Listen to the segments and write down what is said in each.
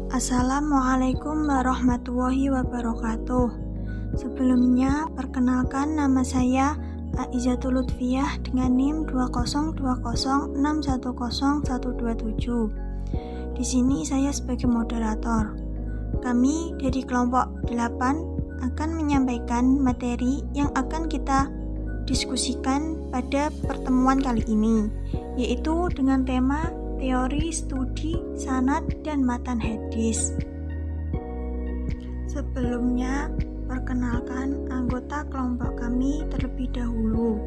Assalamualaikum warahmatullahi wabarakatuh. Sebelumnya, perkenalkan nama saya Aizatul Lutfiyah dengan NIM 20206101127. Di sini saya sebagai moderator. Kami dari kelompok 8 akan menyampaikan materi yang akan kita diskusikan pada pertemuan kali ini, yaitu dengan tema teori studi sanad dan matan hadis. Sebelumnya, perkenalkan anggota kelompok kami terlebih dahulu.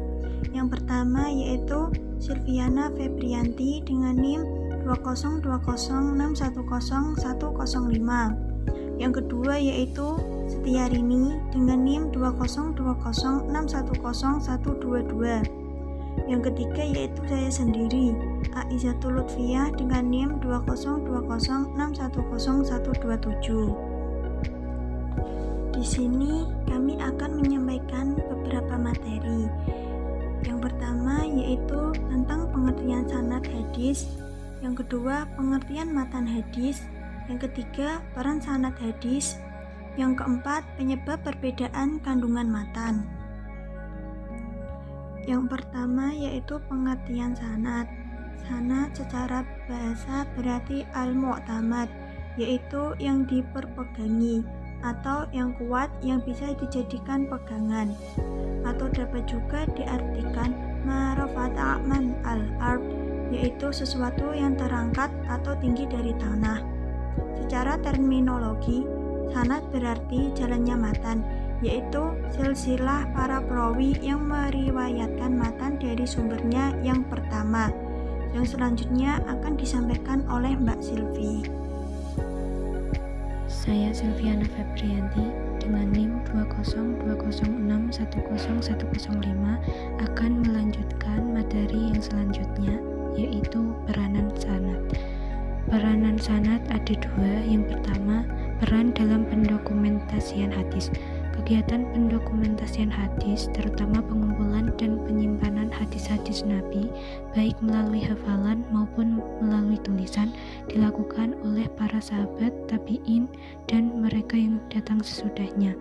Yang pertama yaitu Silviana Febrianti dengan NIM 20206101105. Yang kedua yaitu Setiarini dengan NIM 20206101122. Yang ketiga yaitu saya sendiri, Aizatul Lutfiyah dengan NIM 20206101127. Di sini kami akan menyampaikan beberapa materi. Yang pertama yaitu tentang pengertian sanad hadis, yang kedua pengertian matan hadis, yang ketiga peran sanad hadis, yang keempat penyebab perbedaan kandungan matan. Yang pertama yaitu pengertian sanad. Sanad secara bahasa berarti al-mu'tamad, yaitu yang diperpegangi atau yang kuat yang bisa dijadikan pegangan, atau dapat juga diartikan marafata man al-ard, yaitu sesuatu yang terangkat atau tinggi dari tanah. Secara terminologi, sanad berarti jalannya matan, yaitu silsilah para perawi yang meriwayatkan matan dari sumbernya yang pertama, yang selanjutnya akan disampaikan oleh Mbak Silvi. Saya Silviana Febrianti dengan NIM 20206101105 akan melanjutkan materi yang selanjutnya, yaitu peranan sanad. Peranan sanad ada dua. Yang pertama, peran dalam pendokumentasian hadis. Kegiatan pendokumentasian hadis, terutama pengumpulan dan penyimpanan hadis-hadis Nabi, baik melalui hafalan maupun melalui tulisan, dilakukan oleh para sahabat, tabi'in, dan mereka yang datang sesudahnya,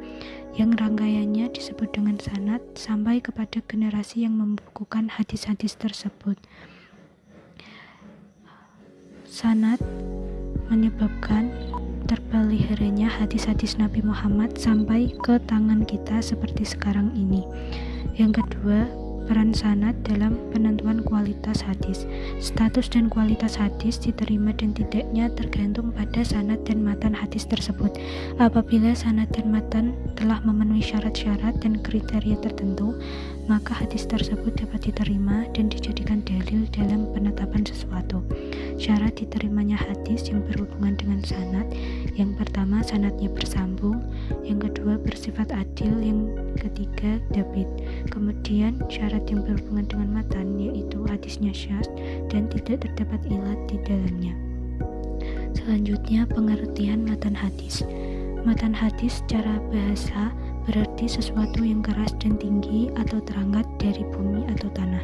yang rangkaiannya disebut dengan sanad, sampai kepada generasi yang membukukan hadis-hadis tersebut. Sanad menyebabkan terpeliharanya hadis-hadis Nabi Muhammad sampai ke tangan kita seperti sekarang ini. Yang kedua, peran sanad dalam penentuan kualitas hadis. Status dan kualitas hadis diterima dan tidaknya tergantung pada sanad dan matan hadis tersebut. Apabila sanad dan matan telah memenuhi syarat-syarat dan kriteria tertentu, maka hadis tersebut dapat diterima dan dijadikan dalil dalam penetapan sesuatu. Syarat diterimanya hadis yang berhubungan dengan sanad: yang pertama, sanadnya bersambung; yang kedua, bersifat adil; yang ketiga, dhabit. Kemudian syarat yang berhubungan dengan matan, yaitu hadisnya syadz dan tidak terdapat ilat di dalamnya. Selanjutnya, pengertian matan hadis. Matan hadis secara bahasa berarti sesuatu yang keras dan tinggi atau terangkat dari bumi atau tanah.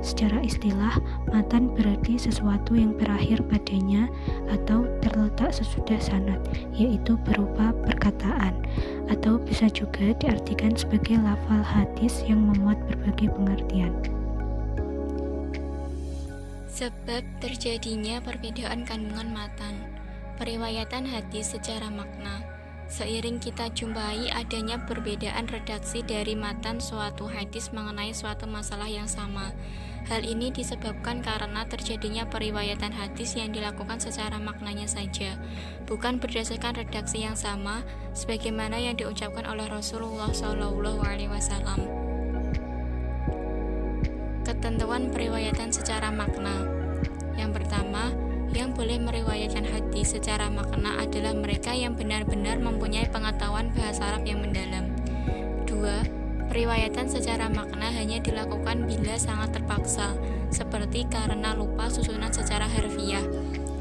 Secara istilah, matan berarti sesuatu yang berakhir padanya atau terletak sesudah sanad, yaitu berupa perkataan, atau bisa juga diartikan sebagai lafal hadis yang memuat berbagai pengertian. Sebab terjadinya perbedaan kandungan matan. Periwayatan hadis secara makna. Seiring kita jumpai adanya perbedaan redaksi dari matan suatu hadis mengenai suatu masalah yang sama. Hal ini disebabkan karena terjadinya periwayatan hadis yang dilakukan secara maknanya saja, bukan berdasarkan redaksi yang sama, sebagaimana yang diucapkan oleh Rasulullah SAW. Ketentuan periwayatan secara makna. Yang pertama, yang boleh meriwayatkan hadis secara makna adalah mereka yang benar-benar mempunyai pengetahuan bahasa Arab yang mendalam. 2. Periwayatan secara makna hanya dilakukan bila sangat terpaksa, seperti karena lupa susunan secara harfiah.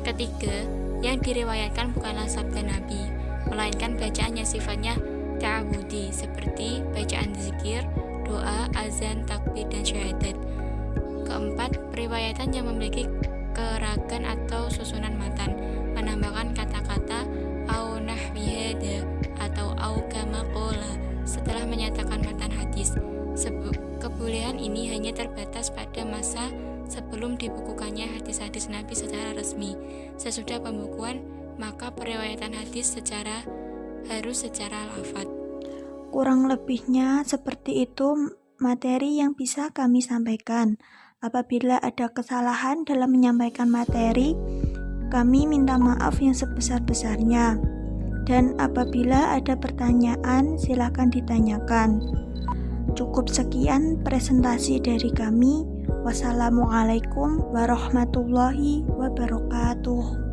Ketiga, yang diriwayatkan bukanlah sabda Nabi, melainkan bacaan yang sifatnya ta'abudi, seperti bacaan zikir, doa, azan, takbir, dan syahadat. Keempat, periwayatan yang memiliki keragan atau susunan matan, menambahkan kata-kata sebelum dibukukannya hadis-hadis Nabi secara resmi. Sesudah pembukuan, maka periwayatan hadis harus secara lafadz. Kurang lebihnya seperti itu materi yang bisa kami sampaikan. Apabila ada kesalahan dalam menyampaikan materi, kami minta maaf yang sebesar-besarnya. Dan apabila ada pertanyaan, silakan ditanyakan. Cukup sekian presentasi dari kami. Wassalamualaikum warahmatullahi wabarakatuh.